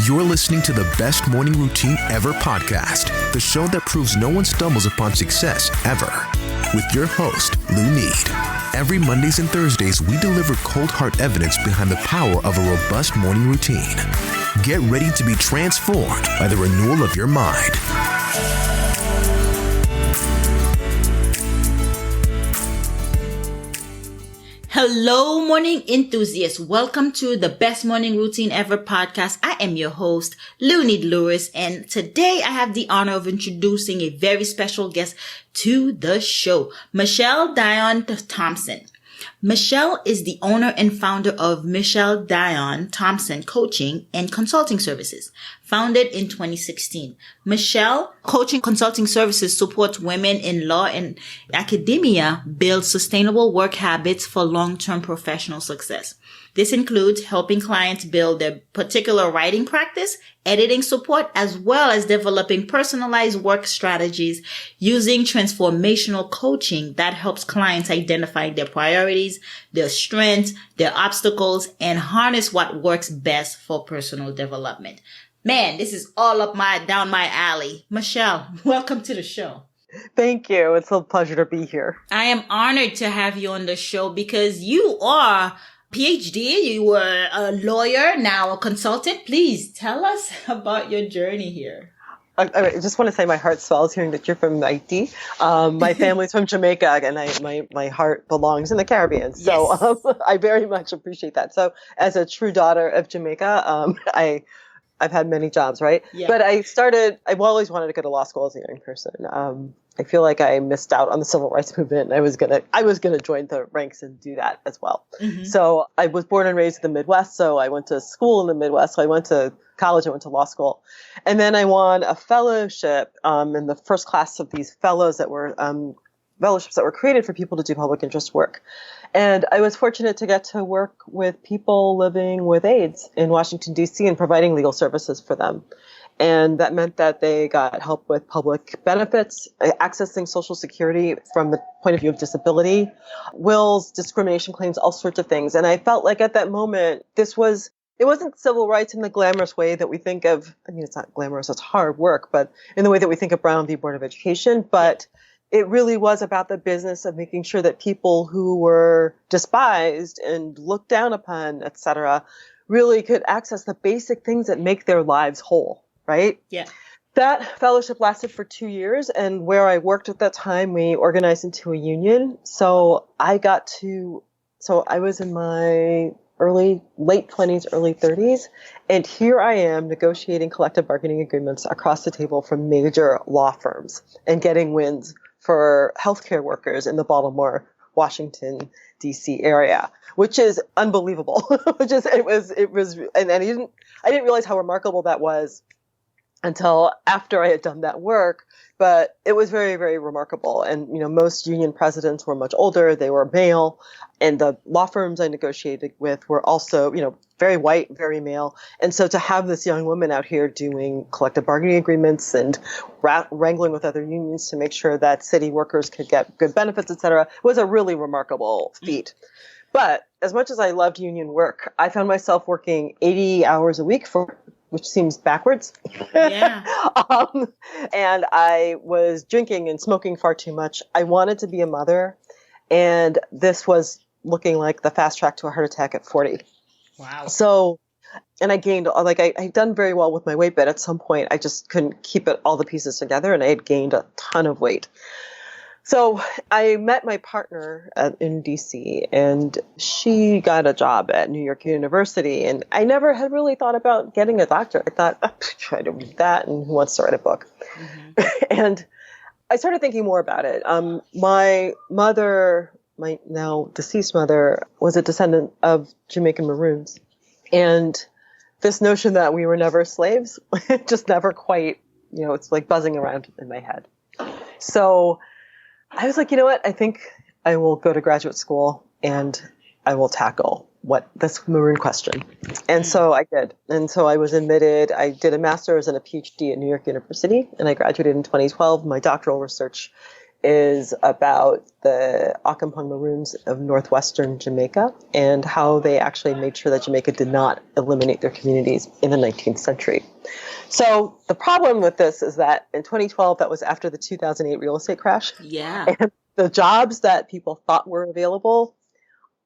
You're listening to the Best Morning Routine Ever podcast, the show that proves no one stumbles upon success ever. With your host, Lou Need. Every Mondays and Thursdays, we deliver cold hard evidence behind the power of a robust morning routine. Get ready to be transformed by the renewal of your mind. Hello, morning enthusiasts. Welcome to the Best Morning Routine Ever podcast. I am your host, Leonid Lewis, and today I have the honor of introducing a very special guest to the show, Dionne Thompson. Michelle is the owner and founder of Dionne Thompson Coaching and Consulting Services, founded in 2016. Michelle Coaching Consulting Services supports women in law and academia build sustainable work habits for long-term professional success. This includes helping clients build their particular writing practice, editing support, as well as developing personalized work strategies using transformational coaching that helps clients identify their priorities, their strengths, their obstacles, and harness what works best for personal development. Man, this is all down my alley. Michelle, welcome to the show. Thank you. It's a pleasure to be here. I am honored to have you on the show because you are PhD, you were a lawyer, now a consultant. Please tell us about your journey here. I just want to say my heart swells hearing that you're from Haiti. My family's from Jamaica, and my heart belongs in the Caribbean. So Yes. I very much appreciate that. So as a true daughter of Jamaica, I've had many jobs, right? Yeah. But I've always wanted to go to law school as a young person. I feel like I missed out on the civil rights movement, and I was gonna join the ranks and do that as well. Mm-hmm. So I was born and raised in the Midwest, so I went to school in the Midwest. So I went to college, I went to law school, and then I won a fellowship in the first class of these fellowships that were created for people to do public interest work. And I was fortunate to get to work with people living with AIDS in Washington, D.C. and providing legal services for them. And that meant that they got help with public benefits, accessing Social Security from the point of view of disability, wills, discrimination claims, all sorts of things. And I felt like at that moment, it wasn't civil rights in the glamorous way that we think of. I mean, it's not glamorous, it's hard work, but in the way that we think of Brown v. Board of Education. But it really was about the business of making sure that people who were despised and looked down upon, et cetera, really could access the basic things that make their lives whole. Right? Yeah. That fellowship lasted for 2 years, and where I worked at that time, we organized into a union. So I was in my late 20s, early 30s, and here I am negotiating collective bargaining agreements across the table from major law firms and getting wins for healthcare workers in the Baltimore, Washington, D.C. area, which is unbelievable. And I didn't realize how remarkable that was until after I had done that work, but it was very, very remarkable. And, most union presidents were much older, they were male, and the law firms I negotiated with were also, very white, very male. And so to have this young woman out here doing collective bargaining agreements and wrangling with other unions to make sure that city workers could get good benefits, et cetera, was a really remarkable feat. But as much as I loved union work, I found myself working 80 hours a week which seems backwards. Yeah. And I was drinking and smoking far too much. I wanted to be a mother, and this was looking like the fast track to a heart attack at 40. Wow. So, and I gained, I'd done very well with my weight, but at some point I just couldn't keep all the pieces together, and I had gained a ton of weight. So I met my partner in DC, and she got a job at New York University, and I never had really thought about getting a doctorate. I thought, I don't need that, and who wants to write a book? Mm-hmm. And I started thinking more about it. My mother, my now deceased mother, was a descendant of Jamaican Maroons, and this notion that we were never slaves just never quite, it's like buzzing around in my head. So I was like, you know what? I think I will go to graduate school and I will tackle this maroon question. And so I did. And so I was admitted. I did a master's and a PhD at New York University, and I graduated in 2012. My doctoral research is about the Occompong Maroons of northwestern Jamaica and how they actually made sure that Jamaica did not eliminate their communities in the 19th century. So the problem with this is that in 2012, that was after the 2008 real estate crash. Yeah. And the jobs that people thought were available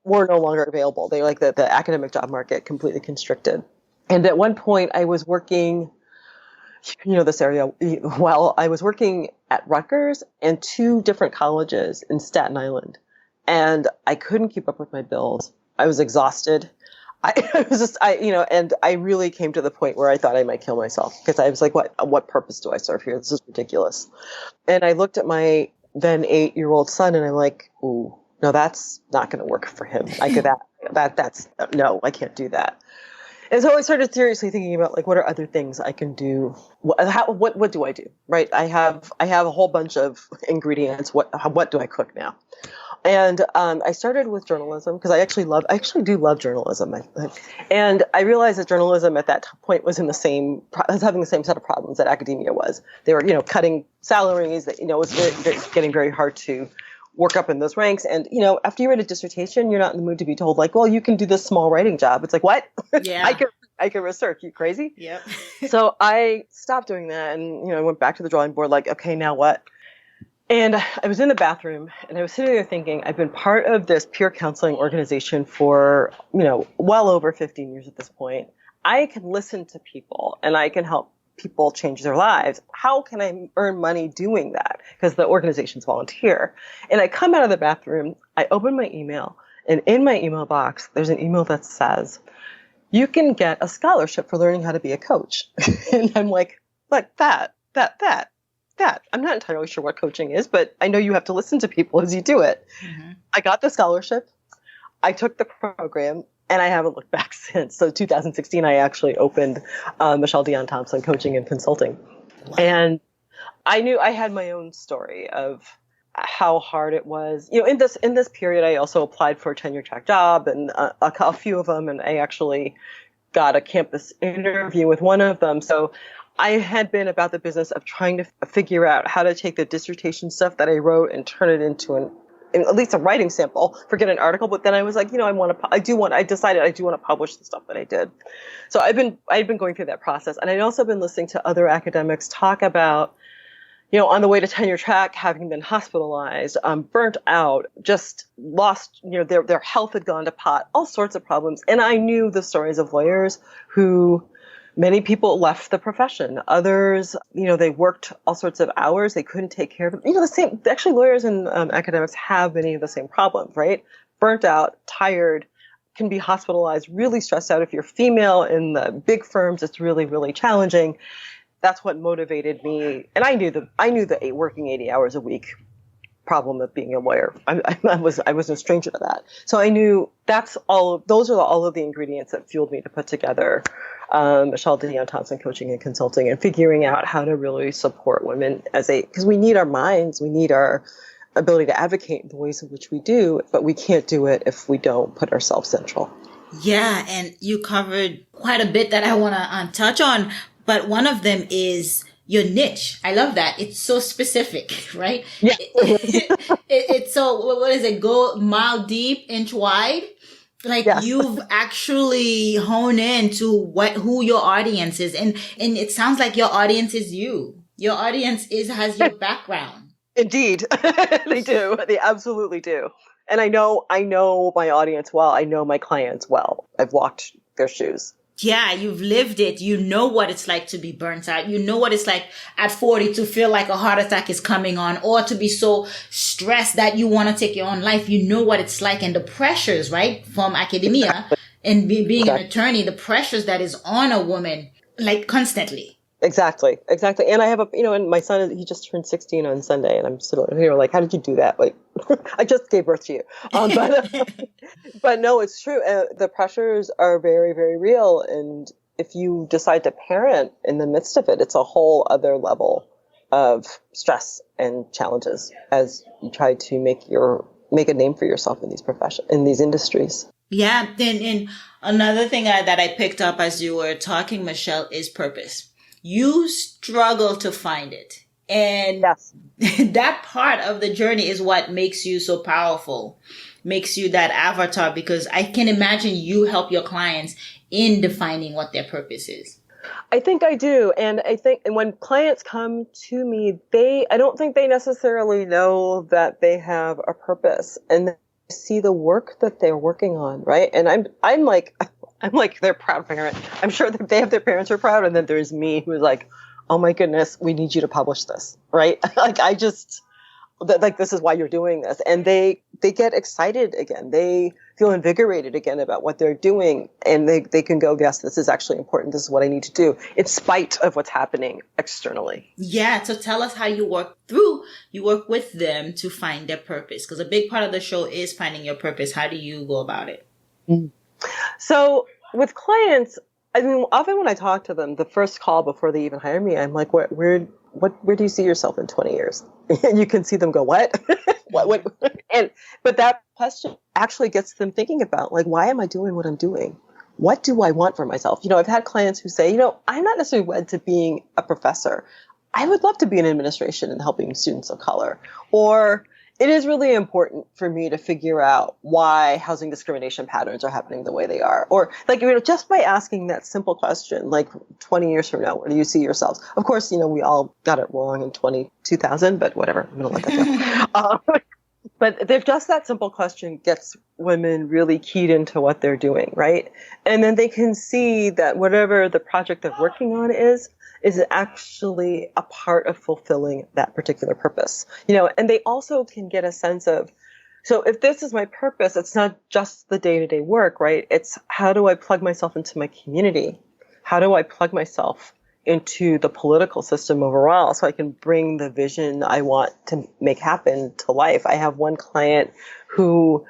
were no longer available. They like the academic job market completely constricted. And at one point I was working, this area, well, I was working at Rutgers and 2 different colleges in Staten Island. And I couldn't keep up with my bills. I was exhausted. And I really came to the point where I thought I might kill myself because I was like, what purpose do I serve here? This is ridiculous. And I looked at my then 8-year-old son and I'm like, ooh, no, that's not going to work for him. No, I can't do that. And so I started seriously thinking about like, what are other things I can do? What do I do? Right. I have a whole bunch of ingredients. What do I cook now? And I started with journalism because I actually do love journalism. And I realized that journalism at that point was having the same set of problems that academia was. They were, cutting salaries. That it was getting very hard to work up in those ranks. And after you write a dissertation, you're not in the mood to be told like, well, you can do this small writing job. It's like, what? Yeah. I can research. You crazy? Yep. So I stopped doing that, and I went back to the drawing board. Like, okay, now what? And I was in the bathroom and I was sitting there thinking, I've been part of this peer counseling organization for, well over 15 years at this point. I can listen to people and I can help people change their lives. How can I earn money doing that? Because the organization's volunteer. And I come out of the bathroom, I open my email, and in my email box, there's an email that says, you can get a scholarship for learning how to be a coach. And I'm like that. I'm not entirely sure what coaching is, but I know you have to listen to people as you do it. Mm-hmm. I got the scholarship. I took the program, and I haven't looked back since. So 2016, I actually opened Michelle Dionne Thompson Coaching and Consulting. Wow. And I knew I had my own story of how hard it was. In this period, I also applied for a tenure track job and a few of them, and I actually got a campus interview with one of them. So I had been about the business of trying to figure out how to take the dissertation stuff that I wrote and turn it into at least a writing sample, forget an article. But then I was like, I decided I do want to publish the stuff that I did. So I'd been going through that process. And I'd also been listening to other academics talk about, on the way to tenure track, having been hospitalized, burnt out, just lost, their health had gone to pot, all sorts of problems. And I knew the stories of lawyers who, many people left the profession. Others, they worked all sorts of hours. They couldn't take care of them. Actually, lawyers and academics have many of the same problems, right? Burnt out, tired, can be hospitalized, really stressed out. If you're female in the big firms, it's really, really challenging. That's what motivated me. And I knew the working 80 hours a week problem of being a lawyer. I was no stranger to that. So I knew those are all of the ingredients that fueled me to put together Michelle Dionne Thompson Coaching and Consulting, and figuring out how to really support women because we need our minds, we need our ability to advocate in the ways in which we do, but we can't do it if we don't put ourselves central. Yeah, and you covered quite a bit that I want to touch on, but one of them is your niche. I love that. It's so specific, right? Yeah. It's so, what is it? Go mile deep, inch wide. Like, yes. You've actually honed in to who your audience is. And it sounds like your audience is you. Your audience has your background. Indeed. They do. They absolutely do. And I know my audience well. I know my clients well. I've walked their shoes. Yeah, you've lived it. You know what it's like to be burnt out. You know what it's like at 40 to feel like a heart attack is coming on, or to be so stressed that you want to take your own life. You know what it's like, and the pressures, right, from academia and being an attorney, the pressures that is on a woman, like, constantly. Exactly. And I have and my son, he just turned 16 on Sunday, and I'm still here like, how did you do that? Like, I just gave birth to you. But no, it's true. The pressures are very, very real. And if you decide to parent in the midst of it, it's a whole other level of stress and challenges as you try to make a name for yourself in these industries. Yeah. And another thing that I picked up as you were talking, Michelle, is purpose. You struggle to find it. And Yes. that part of the journey is what makes you so powerful, makes you that avatar, because I can imagine you help your clients in defining what their purpose is. I think I do. And I think and when clients come to me, I don't think they necessarily know that they have a purpose and they see the work that they're working on, right? And I'm like their proud parent. I'm sure that they have their parents who are proud, and then there's me who's like, oh my goodness, we need you to publish this, right? This is why you're doing this. And they get excited again. They feel invigorated again about what they're doing. And they can go, yes, this is actually important. This is what I need to do in spite of what's happening externally. Yeah. So tell us how you work with them to find their purpose. Because a big part of the show is finding your purpose. How do you go about it? So with clients, I mean, often when I talk to them, the first call before they even hire me, I'm like, where do you see yourself in 20 years? And you can see them go, what? what? But that question actually gets them thinking about, like, why am I doing what I'm doing? What do I want for myself? I've had clients who say, I'm not necessarily wed to being a professor. I would love to be in administration and helping students of color. Or it is really important for me to figure out why housing discrimination patterns are happening the way they are. Or just by asking that simple question, like 20 years from now, where do you see yourselves? Of course, we all got it wrong in 2000, but whatever. I'm going to let that go. But if just that simple question gets women really keyed into what they're doing, right? And then they can see that whatever the project they're working on is actually a part of fulfilling that particular purpose. And they also can get a sense of, so if this is my purpose, it's not just the day-to-day work, right? It's how do I plug myself into my community? How do I plug myself into the political system overall so I can bring the vision I want to make happen to life? I have one client who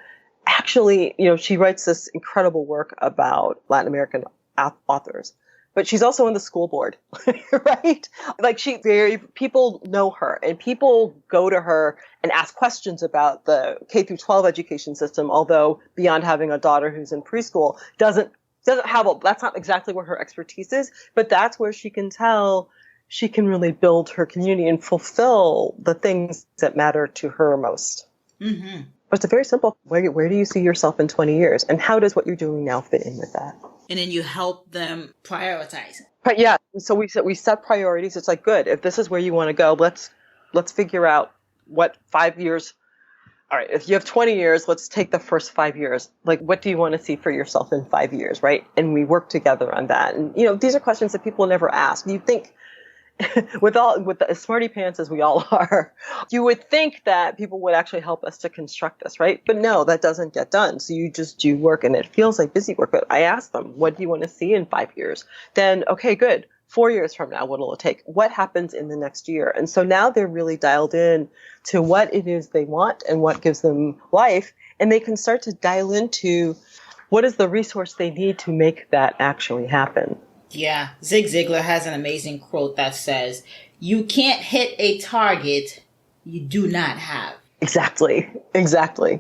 actually, she writes this incredible work about Latin American authors. But she's on the school board, right? People know her and people go to her and ask questions about the K through 12 education system, although beyond having a daughter who's in preschool doesn't have that's not exactly where her expertise is, but that's where she can tell she can really build her community and fulfill the things that matter to her most. Mm-hmm. But it's a very simple, where do you see yourself in 20 years? And how does what you're doing now fit in with that? And then you help them prioritize. But yeah, so we set priorities. It's like, good, if this is where you want to go, let's figure out what 5 years. All right, if you have 20 years, let's take the first 5 years. Like, what do you want to see for yourself in 5 years, right? And we work together on that. And, these are questions that people never ask. You think, with the smarty pants as we all are, you would think that people would actually help us to construct this, right? But no, that doesn't get done. So you just do work and it feels like busy work. But I ask them, what do you want to see in 5 years? Then, okay, good. 4 years from now, what will it take? What happens in the next year? And so now they're really dialed in to what it is they want and what gives them life. And they can start to dial into what is the resource they need to make that actually happen. Yeah. Zig Ziglar has an amazing quote that says, you can't hit a target you do not have. Exactly. Exactly.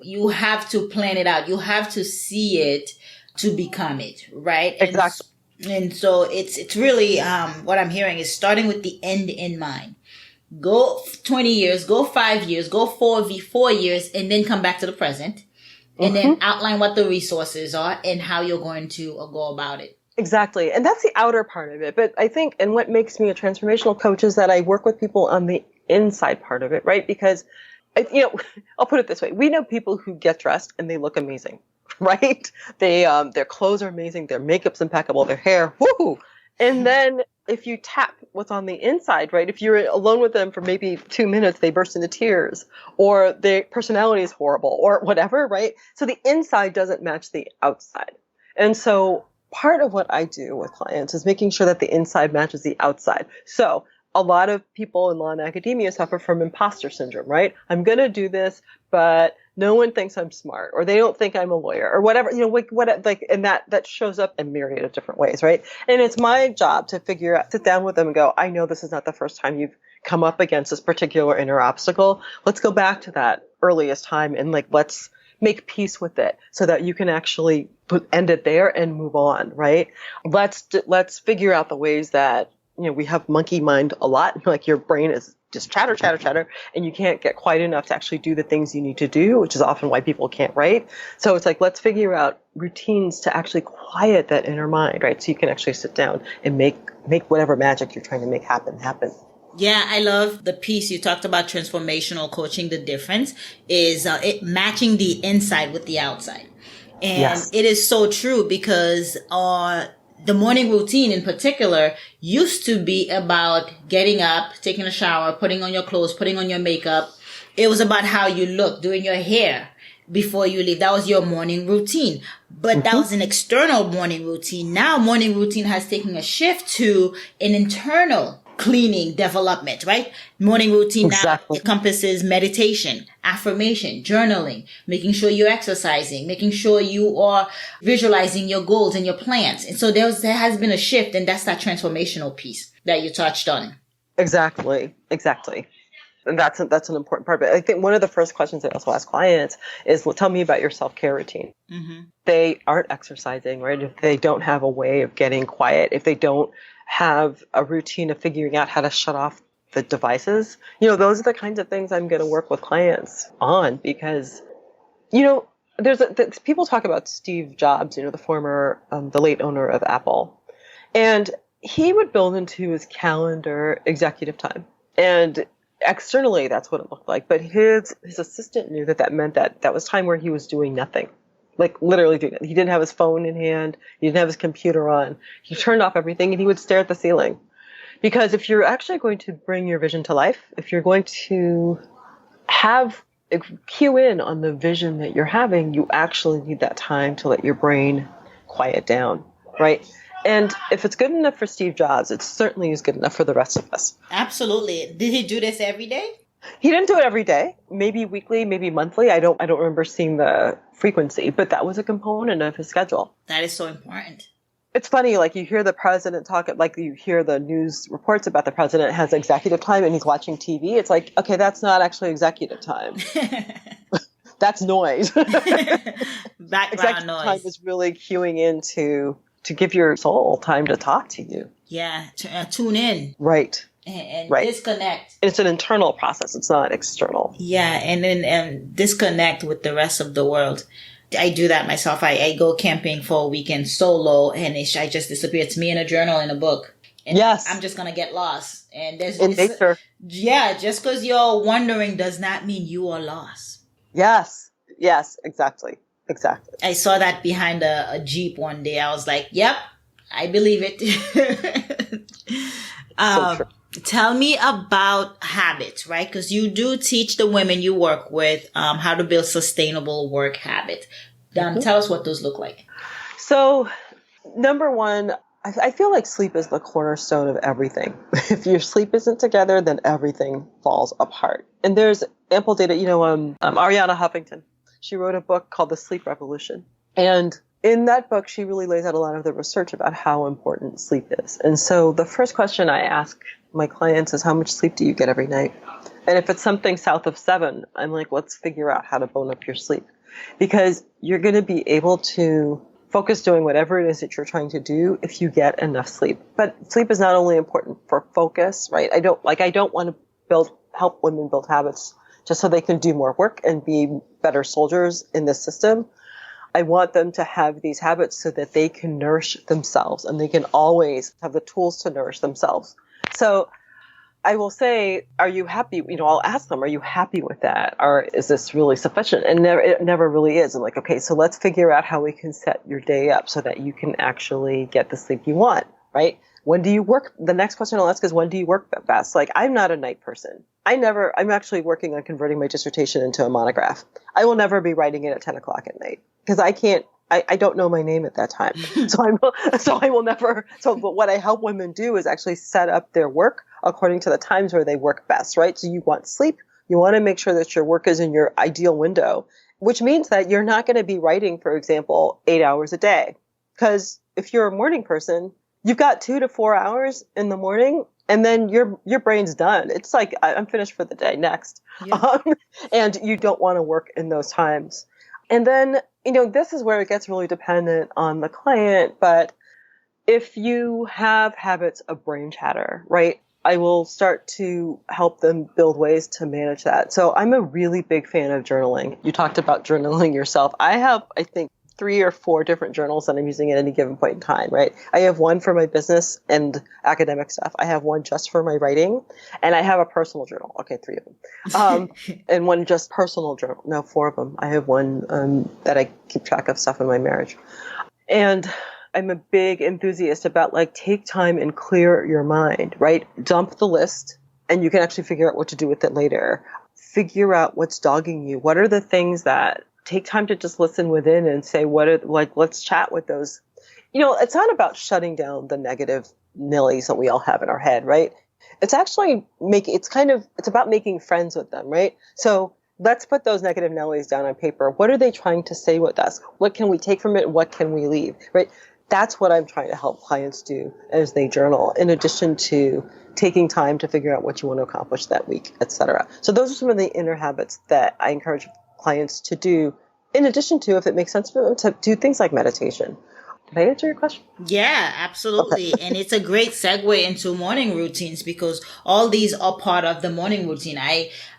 You have to plan it out. You have to see it to become it, right? Exactly. And so it's really, what I'm hearing is starting with the end in mind. Go 20 years, go 5 years, go 4 years, and then come back to the present. And then outline what the resources are and how you're going to go about it. Exactly. And that's the outer part of it. But I think, and what makes me a transformational coach is that I work with people on the inside part of it, right? Because, I'll put it this way. We know people who get dressed and they look amazing, right? Their clothes are amazing. Their makeup's impeccable. Their hair, woohoo. And then if you tap what's on the inside, right? If you're alone with them for maybe 2 minutes, they burst into tears, or their personality is horrible, or whatever, right? So the inside doesn't match the outside. And so part of what I do with clients is making sure that the inside matches the outside. So a lot of people in law and academia suffer from imposter syndrome, right? I'm going to do this, but no one thinks I'm smart, or they don't think I'm a lawyer, or whatever, and that shows up in myriad of different ways, right? And it's my job to sit down with them and go, I know this is not the first time you've come up against this particular inner obstacle. Let's go back to that earliest time and let's make peace with it so that you can actually end it there and move on, right? Let's figure out the ways that we have monkey mind a lot. Like your brain is just chatter, chatter, chatter, and you can't get quiet enough to actually do the things you need to do, which is often why people can't write. So it's like, let's figure out routines to actually quiet that inner mind, right? So you can actually sit down and make whatever magic you're trying to make happen. Yeah, I love the piece you talked about transformational coaching. The difference is it matching the inside with the outside. And Yes. it is so true because the morning routine in particular used to be about getting up, taking a shower, putting on your clothes, putting on your makeup. It was about how you look, doing your hair before you leave. That was your morning routine. But that was an external morning routine. Now morning routine has taken a shift to an internal cleaning development, right? Morning routine now encompasses meditation, affirmation, journaling, making sure you're exercising, making sure you are visualizing your goals and your plans. And so there has been a shift, and that's that transformational piece that you touched on. Exactly. And that's an important part. But I think one of the first questions I also ask clients is, well, tell me about your self-care routine. Mm-hmm. They aren't exercising, right? If they don't have a way of getting quiet, if they don't have a routine of figuring out how to shut off the devices, those are the kinds of things I'm going to work with clients on, because, people talk about Steve Jobs, the former, the late owner of Apple, and he would build into his calendar executive time. And externally, that's what it looked like. But his assistant knew that meant that was time where he was doing nothing. Like literally doing it. He didn't have his phone in hand. He didn't have his computer on. He turned off everything and he would stare at the ceiling. Because if you're actually going to bring your vision to life, if you're going to cue in on the vision that you're having, you actually need that time to let your brain quiet down, right? And if it's good enough for Steve Jobs, it certainly is good enough for the rest of us. Absolutely. Did he do this every day? He didn't do it every day, maybe weekly, maybe monthly. I don't remember seeing the frequency, but that was a component of his schedule. That is so important. It's funny, like you hear the president talk, like you hear the news reports about the president has executive time and he's watching TV. It's like, okay, that's not actually executive time. That's noise. Background executive noise. Time is really cueing in to give your soul time to talk to you. Yeah, tune in. Right. And right. Disconnect. It's an internal process. It's not external. Yeah, and then disconnect with the rest of the world. I do that myself. I go camping for a weekend solo, and I just disappear. It's me in a journal and a book. And yes. I'm just going to get lost. And there's in nature. Yeah, just because you're wandering does not mean you are lost. Yes, exactly. I saw that behind a Jeep one day. I was like, yep, I believe it. So true. Tell me about habits, right? Because you do teach the women you work with how to build sustainable work habits. Tell us what those look like. So, number one, I feel like sleep is the cornerstone of everything. If your sleep isn't together, then everything falls apart. And there's ample data. Arianna Huffington, she wrote a book called The Sleep Revolution. And in that book, she really lays out a lot of the research about how important sleep is. And so the first question I ask my clients is, how much sleep do you get every night? And if it's something south of 7, I'm like, let's figure out how to bone up your sleep. Because you're going to be able to focus doing whatever it is that you're trying to do if you get enough sleep. But sleep is not only important for focus, right? I don't want to help women build habits just so they can do more work and be better soldiers in this system. I want them to have these habits so that they can nourish themselves and they can always have the tools to nourish themselves. So I will say, are you happy? I'll ask them, are you happy with that? Or is this really sufficient? And it never really is. I'm like, okay, so let's figure out how we can set your day up so that you can actually get the sleep you want, right? When do you work? The next question I'll ask is, when do you work best? Like, I'm not a night person. I'm actually working on converting my dissertation into a monograph. I will never be writing it at 10 o'clock at night because I don't know my name at that time. But what I help women do is actually set up their work according to the times where they work best, right? So you want sleep. You want to make sure that your work is in your ideal window, which means that you're not going to be writing, for example, 8 hours a day. Because if you're a morning person, you've got 2 to 4 hours in the morning, and then your brain's done. It's like, I'm finished for the day, next. Yeah. And you don't want to work in those times. And then, this is where it gets really dependent on the client, but if you have habits of brain chatter, right, I will start to help them build ways to manage that. So I'm a really big fan of journaling. You talked about journaling yourself. I have, I think, 3 or 4 different journals that I'm using at any given point in time, right? I have one for my business and academic stuff. I have one just for my writing, and I have a personal journal. Okay, 3 of them. And one just personal journal. No, 4 of them. I have one that I keep track of stuff in my marriage. And I'm a big enthusiast about like take time and clear your mind, right? Dump the list and you can actually figure out what to do with it later. Figure out what's dogging you. What are the things that take time to just listen within and say, let's chat with those. It's not about shutting down the negative nillies that we all have in our head, right? It's actually it's about making friends with them, right? So let's put those negative nillies down on paper. What are they trying to say with us? What can we take from it? What can we leave, right? That's what I'm trying to help clients do as they journal, in addition to taking time to figure out what you want to accomplish that week, et cetera. So those are some of the inner habits that I encourage clients to do, in addition to, if it makes sense for them, to do things like meditation. Did I answer your question? Yeah, absolutely. Okay. And it's a great segue into morning routines because all these are part of the morning routine.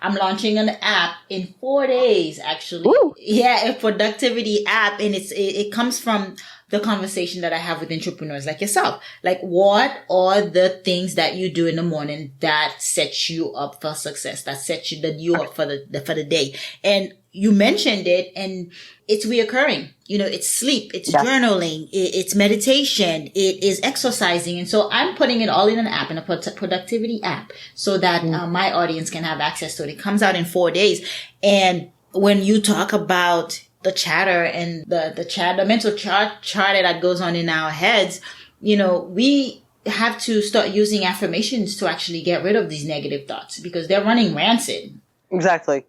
I'm launching an app in 4 days, actually. Woo! Yeah, a productivity app. And it comes from the conversation that I have with entrepreneurs like yourself. Like, what are the things that you do in the morning that sets you up for success, that you up for the day? And you mentioned it, and it's reoccurring. It's sleep, it's journaling, it's meditation, it is exercising. And so I'm putting it all in an app, in a productivity app, so that my audience can have access to it. It comes out in 4 days. And when you talk about the chatter and the mental chatter that goes on in our heads, we have to start using affirmations to actually get rid of these negative thoughts because they're running rancid. Exactly.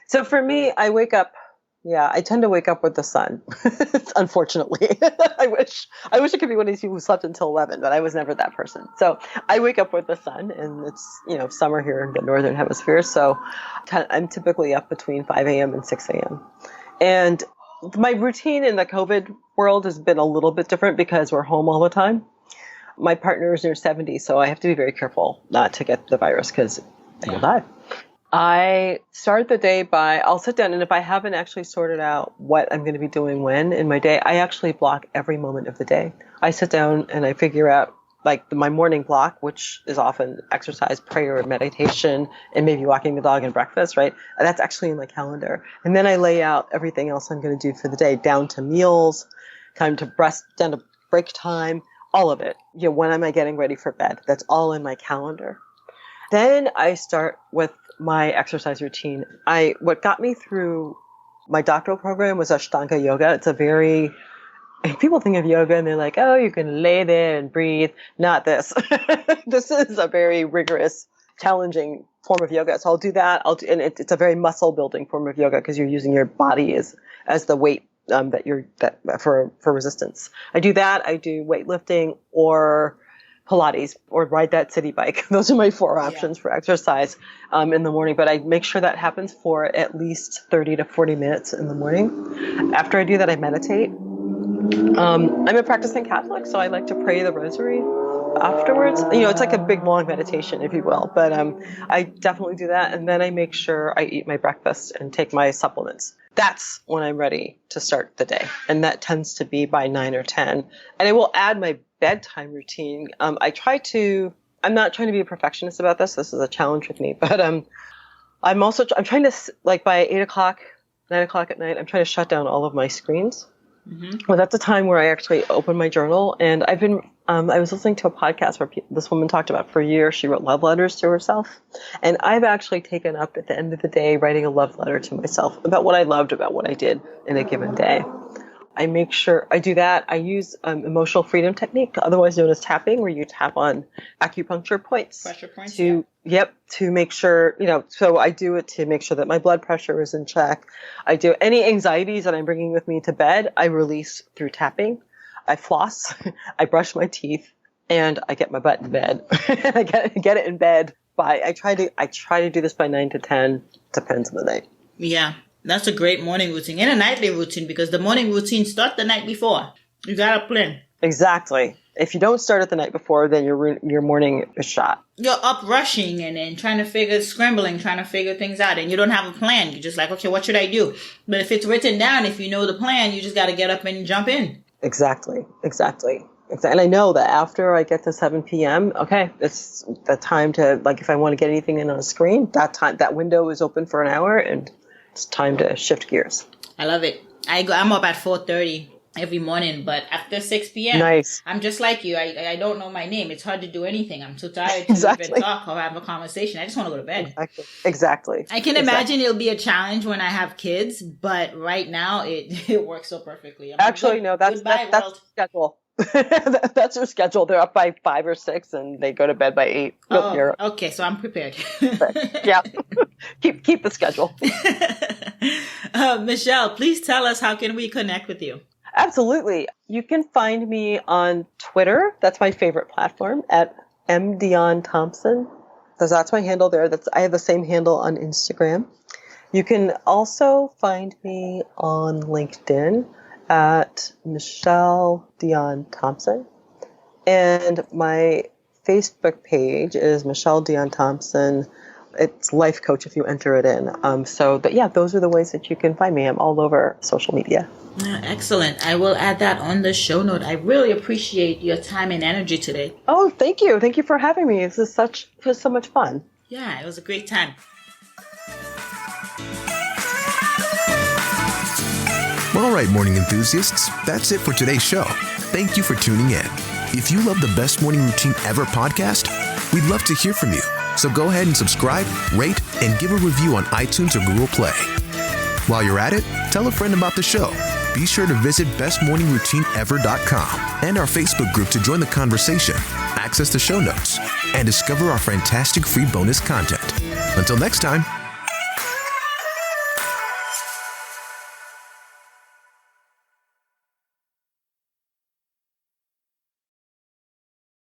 So for me, I tend to wake up with the sun, unfortunately. I wish I could be one of these people who slept until 11, but I was never that person. So I wake up with the sun, and it's, summer here in the northern hemisphere. So I'm typically up between 5 a.m. and 6 a.m. And my routine in the COVID world has been a little bit different because we're home all the time. My partner is in her 70s, so I have to be very careful not to get the virus because I will die. I start the day I'll sit down, and if I haven't actually sorted out what I'm going to be doing when in my day, I actually block every moment of the day. I sit down and I figure out my morning block, which is often exercise, prayer, meditation, and maybe walking the dog and breakfast, right? That's actually in my calendar. And then I lay out everything else I'm going to do for the day, down to meals, down to break time, all of it. When am I getting ready for bed? That's all in my calendar. Then I start with my exercise routine. What got me through my doctoral program was Ashtanga yoga. People think of yoga and they're like, oh, you can lay there and breathe. Not this. This is a very rigorous, challenging form of yoga. So I'll do that. And it's a very muscle building form of yoga because you're using your body as the weight for resistance. I do that. I do weightlifting or Pilates or ride that city bike. Those are my 4 options for exercise in the morning. But I make sure that happens for at least 30 to 40 minutes in the morning. After I do that, I meditate. I'm a practicing Catholic, so I like to pray the rosary afterwards. It's like a big, long meditation, if you will. But I definitely do that. And then I make sure I eat my breakfast and take my supplements. That's when I'm ready to start the day. And that tends to be by 9 or 10. And I will add my bedtime routine. I'm not trying to be a perfectionist about this. This is a challenge with me. But I'm trying to, by 8 o'clock, 9 o'clock at night, I'm trying to shut down all of my screens. Mm-hmm. Well, that's a time where I actually open my journal. And I was listening to a podcast where this woman talked about for a year, she wrote love letters to herself. And I've actually taken up at the end of the day, writing a love letter to myself about what I loved about what I did in a given day. I make sure I do that. I use emotional freedom technique, otherwise known as tapping, where you tap on acupuncture points. Pressure points. To make sure, so I do it to make sure that my blood pressure is in check. I do any anxieties that I'm bringing with me to bed, I release through tapping. I floss, I brush my teeth, and I get my butt in bed. I get it in bed I try to do this by 9 to 10, depends on the night. Yeah. That's a great morning routine and a nightly routine because the morning routine starts the night before. You got to plan. Exactly. If you don't start it the night before, then your morning is shot. You're up rushing and then trying to figure things out, and you don't have a plan. You're just like, okay, what should I do? But if it's written down, if you know the plan, you just got to get up and jump in. Exactly. And I know that after I get to 7 p.m., okay, it's the time to, like, if I want to get anything in on a screen, that window is open for an hour, and it's time to shift gears. I love it. I'm up at 4:30 every morning, but after 6 p.m., nice. I'm just like you. I don't know my name. It's hard to do anything. I'm too tired to even talk or have a conversation. I just want to go to bed. Exactly. I can imagine it'll be a challenge when I have kids, but right now it works so perfectly. That's schedule. That's their schedule. They're up by 5 or 6 and they go to bed by 8. Oh, okay. So I'm prepared. Yeah. Keep the schedule. Michelle, please tell us, how can we connect with you? Absolutely. You can find me on Twitter. That's my favorite platform, at Dionne Thompson. That's my handle there. I have the same handle on Instagram. You can also find me on LinkedIn at Michelle Dionne Thompson. And my Facebook page is Michelle Dionne Thompson. It's life coach if you enter it in. Those are the ways that you can find me. I'm all over social media. Excellent. I will add that on the show note. I really appreciate your time and energy today. Oh, thank you. Thank you for having me. It was so much fun. Yeah, it was a great time. All right, morning enthusiasts, that's it for today's show. Thank you for tuning in. If you love the Best Morning Routine Ever podcast, we'd love to hear from you. So go ahead and subscribe, rate, and give a review on iTunes or Google Play. While you're at it, tell a friend about the show. Be sure to visit bestmorningroutineever.com and our Facebook group to join the conversation, access the show notes, and discover our fantastic free bonus content. Until next time,